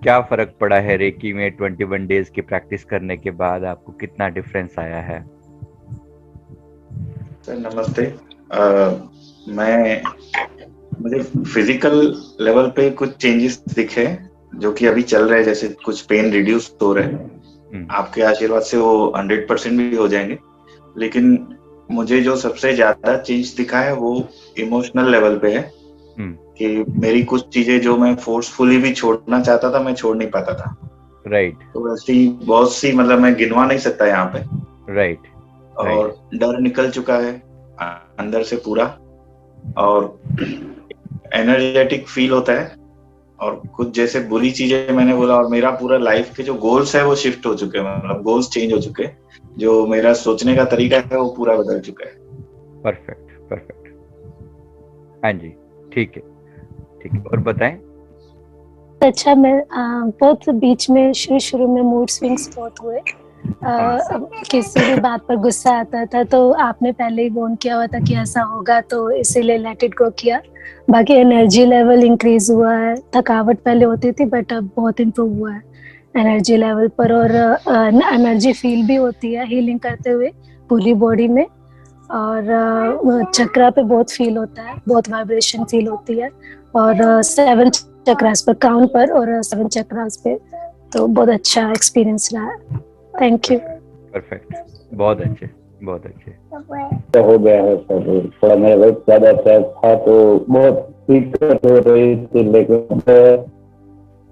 क्या फर्क पड़ा है रेकी में 21 डेज की प्रैक्टिस करने के बाद? आपको कितना डिफरेंस आया है? सर नमस्ते। मैं मुझे फिजिकल लेवल पे कुछ चेंजेस दिखे जो कि अभी चल रहे हैं, जैसे कुछ पेन रिड्यूस हो रहे हैं। आपके आशीर्वाद से वो 100% भी हो जाएंगे। लेकिन मुझे जो सबसे ज्यादा चेंज दिखा है वो इमोशनल लेवल पे है कि मेरी कुछ चीजें जो मैं फोर्सफुली भी छोड़ना चाहता था, मैं छोड़ नहीं पाता था। राइट तो ऐसी बहुत सी, मतलब मैं गिनवा नहीं सकता यहाँ पे। राइट और डर निकल चुका है अंदर से पूरा, और एनर्जेटिक फील होता है। और कुछ जैसे बुरी चीजें मैंने बोला, और मेरा पूरा लाइफ के जो गोल्स है वो शिफ्ट हो चुके हैं, मतलब गोल्स चेंज हो चुके हैं। जो मेरा सोचने का तरीका है वो पूरा बदल चुका है। Perfect perfect. हाँ जी, ठीक है ठीक है। और बताएं। अच्छा, मैं बहुत बीच में शुरू में मूड स्विंग्स बहुत हुए। किसी भी बात पर गुस्सा आता था तो आपने पहले ही वार्न किया हुआ था कि ऐसा होगा, तो इसीलिए लेट इट गो किया। बाकी एनर्जी लेवल इंक्रीज हुआ है। थकावट पहले होती थी बट अब बहुत इम्प्रूव हुआ है एनर्जी लेवल पर, और एनर्जी फील भी होती है हीलिंग करते हुए पूरी बॉडी में। और चक्रा पे बहुत फील होता है, बहुत वाइब्रेशन फील होती है। और 7 चक्रास पर काउंट पर, और 7 चक्रास पे, तो बहुत अच्छा एक्सपीरियंस रहा है। Thank you. परफेक्ट, बहुत अच्छे बहुत अच्छे। हो गया है सर, थोड़ा मेरा वेट ज्यादा था तो बहुत दिक्कत हो रही थी, लेकिन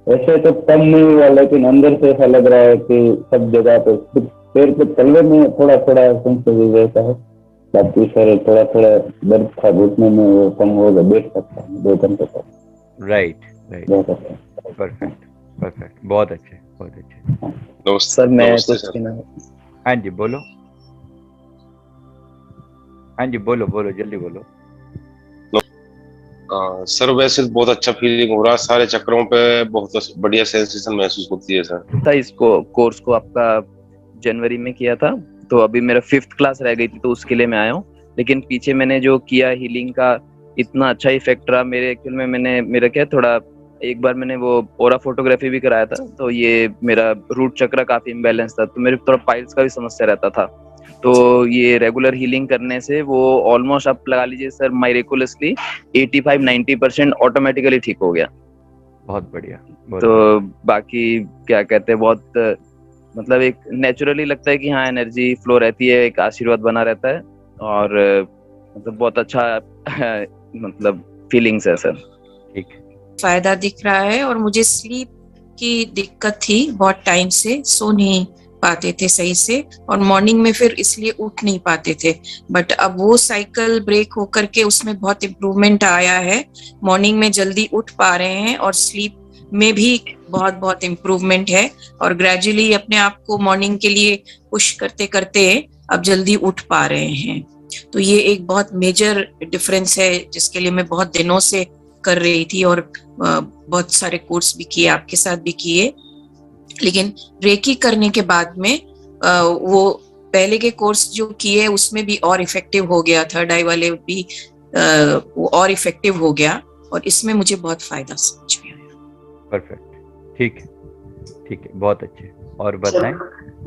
वैसे तो कम नहीं हुआ, लेकिन अंदर से ऐसा लग रहा है कि सब जगह पे कुछ पैर के तलवे में थोड़ा थोड़ा सेंसिटिव रहता है। बाकी सर थोड़ा थोड़ा दर्द था घुटने में, वो कम हो गया, बैठ सकता हूँ 2 घंटे तक। राइट राइट, परफेक्ट परफेक्ट, बहुत अच्छे बहुत अच्छे। सर मैं कुछ कहना। हाँ जी बोलो, हाँ जी बोलो बोलो, जल्दी बोलो। सर वैसे बहुत अच्छा फीलिंग हो रहा है, सारे चक्रों पे बहुत बढ़िया सेंसेशन महसूस होती है सर। था इसको कोर्स को आपका जनवरी में किया था, तो अभी मेरा 5th क्लास रह गई थी तो उसके लिए मैं आया हूँ। लेकिन पीछे मैंने जो किया हीलिंग का, इतना अच्छा इफेक्ट रहा मेरे। एक्चुअल में मैंने मेरा क्या थोड़ा एक बार मैंने वो ओरा फोटोग्राफी भी कराया था, तो ये मेरा रूट चक्र काफी इम्बैलेंस था, तो मेरे थोड़ा पाइल्स का भी समस्या रहता था। तो ये रेगुलर हीलिंग करने से वो ऑलमोस्ट आप लगा लीजिए सर माइरेकुलसली 85-90% ऑटोमेटिकली ठीक हो गया। बहुत बढ़िया। तो बाकी क्या कहते हैं, बहुत मतलब एक नेचुरली लगता है कि हाँ एनर्जी फ्लो रहती है, एक आशीर्वाद बना रहता है, और मतलब बहुत अच्छा मतलब फीलिंग्स है सर। ठीक, फायदा दिख रहा है। और मुझे स्लीप की दिक्कत थी, बहुत टाइम से सो नहीं पाते थे सही से, और मॉर्निंग में फिर इसलिए उठ नहीं पाते थे। बट अब वो साइकिल ब्रेक होकर के उसमें बहुत इम्प्रूवमेंट आया है। मॉर्निंग में जल्दी उठ पा रहे हैं और स्लीप में भी बहुत बहुत इम्प्रूवमेंट है। और ग्रेजुअली अपने आप को मॉर्निंग के लिए पुश करते करते अब जल्दी उठ पा रहे हैं। तो ये एक बहुत मेजर डिफरेंस है जिसके लिए मैं बहुत दिनों से कर रही थी, और बहुत सारे कोर्स भी किए, आपके साथ भी किए। लेकिन रेकी करने के बाद में वो पहले के कोर्स जो किए उसमें भी और इफेक्टिव हो गया, थर्ड आई वाले भी वो और इफेक्टिव हो गया, और इसमें मुझे बहुत फायदा समझ में आया। परफेक्ट, ठीक है, बहुत अच्छे। और बताएं।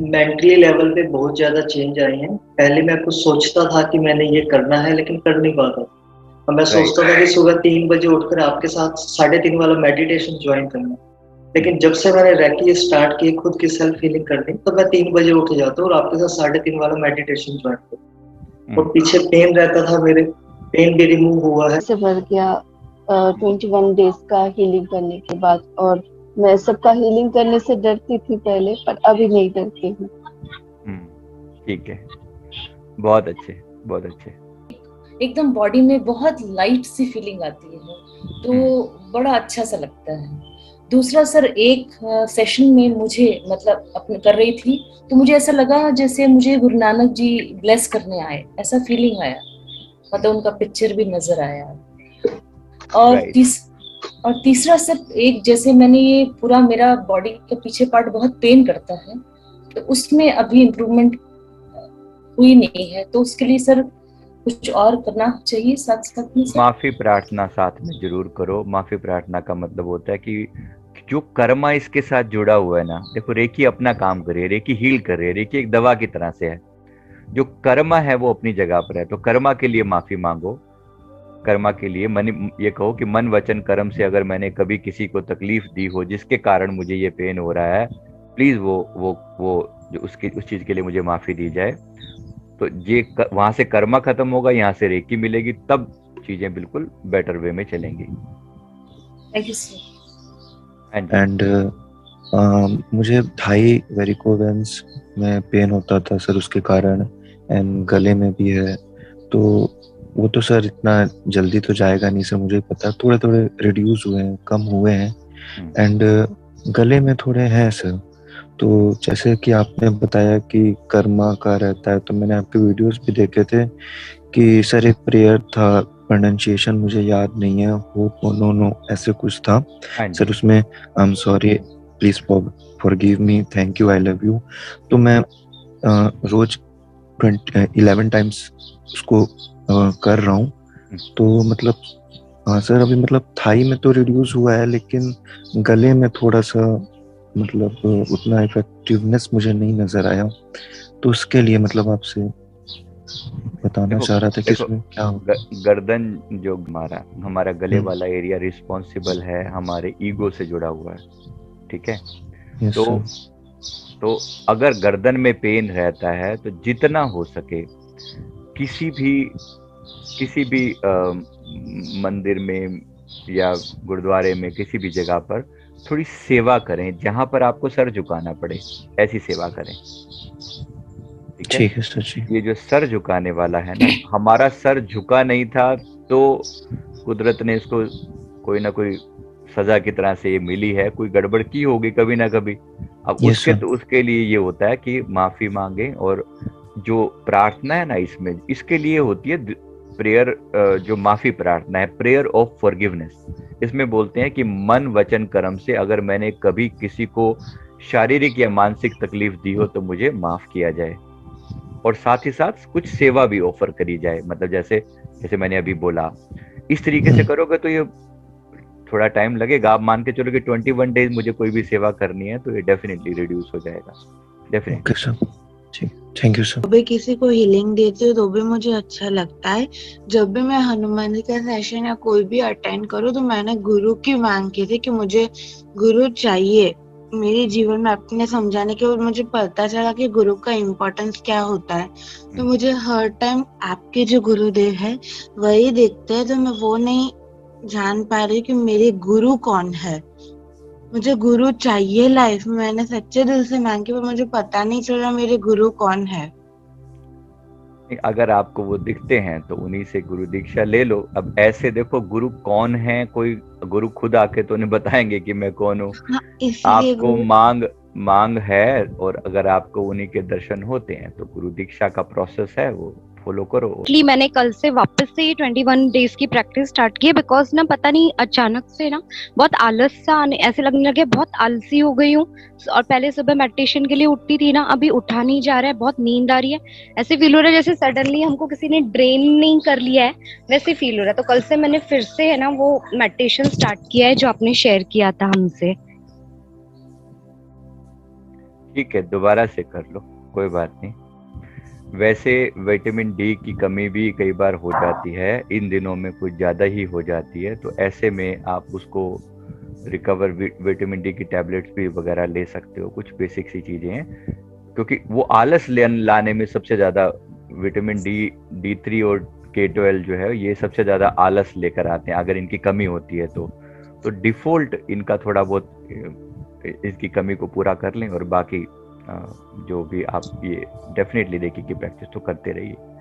मेंटली लेवल पे बहुत ज्यादा चेंज आए हैं। पहले मैं कुछ सोचता था कि मैंने ये करना है, लेकिन कर नहीं पाता। और मैं सोचता था कि सुबह 3 बजे उठकर आपके साथ 3:30 वाला मेडिटेशन ज्वाइन करना, लेकिन जब से मैंने रेकी स्टार्ट की, खुद की सेल्फ हीलिंग करनी, तो मैं 3 बजे उठ जाता हूँ और आपके साथ 3:30 वाला मेडिटेशन ज्वाइन करता। और पीछे पेन रहता था, मेरे पेन भी रिमूव हुआ है। से बढ़ गया 21 डेज का हीलिंग करने के बाद। और मैं सबका हीलिंग करने से डरती थी पहले, पर अभी नहीं डरती हूँ। ठीक है, बहुत अच्छे बहुत अच्छे। एकदम बॉडी में बहुत लाइट सी फीलिंग आती है, तो बड़ा अच्छा सा लगता है। दूसरा सर, एक सेशन में मुझे मतलब अपने कर रही थी तो मुझे ऐसा लगा जैसे मुझे गुरु नानक जी ब्लेस करने आए, ऐसा फीलिंग आया, मतलब उनका पिक्चर भी नजर आया। और तीसरा सर, एक जैसे मैंने ये पूरा मेरा बॉडी के पीछे पार्ट बहुत पेन करता है, तो उसमें अभी इम्प्रूवमेंट हुई नहीं है, तो उसके लिए सर कुछ और करना चाहिए साथ साथ में? माफी प्रार्थना साथ में जरूर करो। माफी प्रार्थना का मतलब होता है कि जो कर्मा इसके साथ जुड़ा हुआ है ना, देखो रेकी अपना काम कर रही है, रेकी हील कर रही है, रेकी एक दवा की तरह से है। जो कर्मा है वो अपनी जगह पर है, तो कर्मा के लिए माफी मांगो। कर्मा के लिए मन, ये कहो कि मन वचन कर्म से अगर मैंने कभी किसी को तकलीफ दी हो जिसके कारण मुझे ये पेन हो रहा है, प्लीज वो जो उसकी उस चीज के लिए मुझे माफी दी जाए। तो ये वहां से कर्मा खत्म होगा, यहाँ से रेकी मिलेगी, तब चीजें बिल्कुल बेटर वे में चलेंगी। Thank you sir. एंड मुझे थाई वेरिकोवेंस में पेन होता था सर उसके कारण, एंड गले में भी है। तो वो तो सर इतना जल्दी तो जाएगा नहीं सर, मुझे पता, थोड़े थोड़े रिड्यूस हुए हैं, कम हुए हैं। एंड गले में थोड़े हैं सर। तो जैसे कि आपने बताया कि कर्मा का रहता है, तो मैंने आपके वीडियोस भी देखे थे कि सर एक प्रेयर था, प्रोनाउंसिएशन मुझे याद नहीं है, होप नो नो ऐसे कुछ था सर उसमें, I am sorry please forgive me, thank you, I love you. तो मैं रोज 11 टाइम्स उसको कर रहा हूँ। तो मतलब हाँ सर, अभी मतलब थाई में तो रिड्यूस हुआ है, लेकिन गले में थोड़ा सा मतलब उतना इफेक्टिवनेस मुझे नहीं नजर आया। तो उसके लिए मतलब आपसे बताना चाह रहा था कि इसमें क्या होगा। गर्दन जो हमारा गले वाला एरिया रिस्पॉन्सिबल है, हमारे ईगो से जुड़ा हुआ है, ठीक है। तो अगर गर्दन में पेन रहता है तो जितना हो सके किसी भी मंदिर में या गुरुद्वारे में, किसी भी जगह पर थोड़ी सेवा करें, जहां पर आपको सर झुकाना पड़े, ऐसी सेवा करें, ठीक है सर जी। ये जो सर झुकाने वाला है ना, हमारा सर झुका नहीं था तो कुदरत ने इसको कोई ना कोई सजा की तरह से ये मिली है, कोई गड़बड़ की होगी कभी ना कभी। अब उसके लिए ये होता है कि माफी मांगे, और जो प्रार्थना है ना इसके लिए होती है प्रेयर, जो माफी प्रार्थना है, प्रेयर ऑफ फॉरगिवनेस। इसमें बोलते हैं कि मन वचन कर्म से अगर मैंने कभी किसी को शारीरिक या मानसिक तकलीफ दी हो तो मुझे माफ किया जाए, और साथ ही साथ कुछ सेवा भी ऑफर करी जाए। मतलब जैसे मैंने अभी बोला, इस तरीके से करोगे तो ये थोड़ा टाइम लगेगा। आप मान के चलो कि 21 डेज मुझे कोई भी सेवा करनी है तो ये डेफिनेटली रिड्यूस हो जाएगा, definitely. Okay sir, thank you sir. जब भी किसी को हीलिंग देती हूँ तो भी मुझे अच्छा लगता है। जब भी मैं हनुमान का सेशन या कोई भी अटेंड करूँ तो मैंने गुरु की मांग की थी कि मुझे गुरु चाहिए मेरे जीवन में। अपने समझाने के बाद मुझे पता चला कि गुरु का इम्पोर्टेंस क्या होता है। तो मुझे हर टाइम आपके जो गुरुदेव है वही दिखते हैं, तो मैं वो नहीं जान पा रही कि मेरे गुरु कौन है। मुझे गुरु चाहिए लाइफ में, मैंने सच्चे दिल से मांगी, पर मुझे पता नहीं चला मेरे गुरु कौन है। अगर आपको वो दिखते हैं तो उन्हीं से गुरु दीक्षा ले लो। अब ऐसे देखो गुरु कौन है, कोई गुरु खुद आके तो नहीं बताएंगे कि मैं कौन हूँ। आपको मांग है, और अगर आपको उन्हीं के दर्शन होते हैं तो गुरु दीक्षा का प्रोसेस है, वो फॉलो करो। मैंने कल से वापस से 21 डेज की प्रैक्टिस स्टार्ट की है, बिकॉज ना पता नहीं अचानक से ना बहुत आलस सा ऐसे लगने लगे, बहुत आलसी हो गई हूँ। और पहले सुबह मेडिटेशन के लिए उठती थी ना, अभी उठा नहीं जा रहा है, बहुत नींद आ रही है, ऐसे फील हो रहा है जैसे सडनली हमको किसी ने ड्रेन नहीं कर लिया है, वैसे फील हो रहा है। तो कल से मैंने फिर से है ना वो मेडिटेशन स्टार्ट किया है जो आपने शेयर किया था हमसे। ठीक है, दोबारा से कर लो, कोई बात नहीं। वैसे विटामिन डी की कमी भी कई बार हो जाती है, इन दिनों में कुछ ज़्यादा ही हो जाती है, तो ऐसे में आप उसको रिकवर विटामिन डी की टैबलेट्स भी वगैरह ले सकते हो। कुछ बेसिक सी चीज़ें हैं, क्योंकि वो आलस लाने में सबसे ज़्यादा विटामिन D3 और K12 जो है ये सबसे ज़्यादा आलस लेकर आते हैं। अगर इनकी कमी होती है तो डिफ़ॉल्ट इनका थोड़ा बहुत इसकी कमी को पूरा कर लें, और बाकी जो भी आप ये डेफिनेटली देखिए कि प्रैक्टिस तो करते रहिए।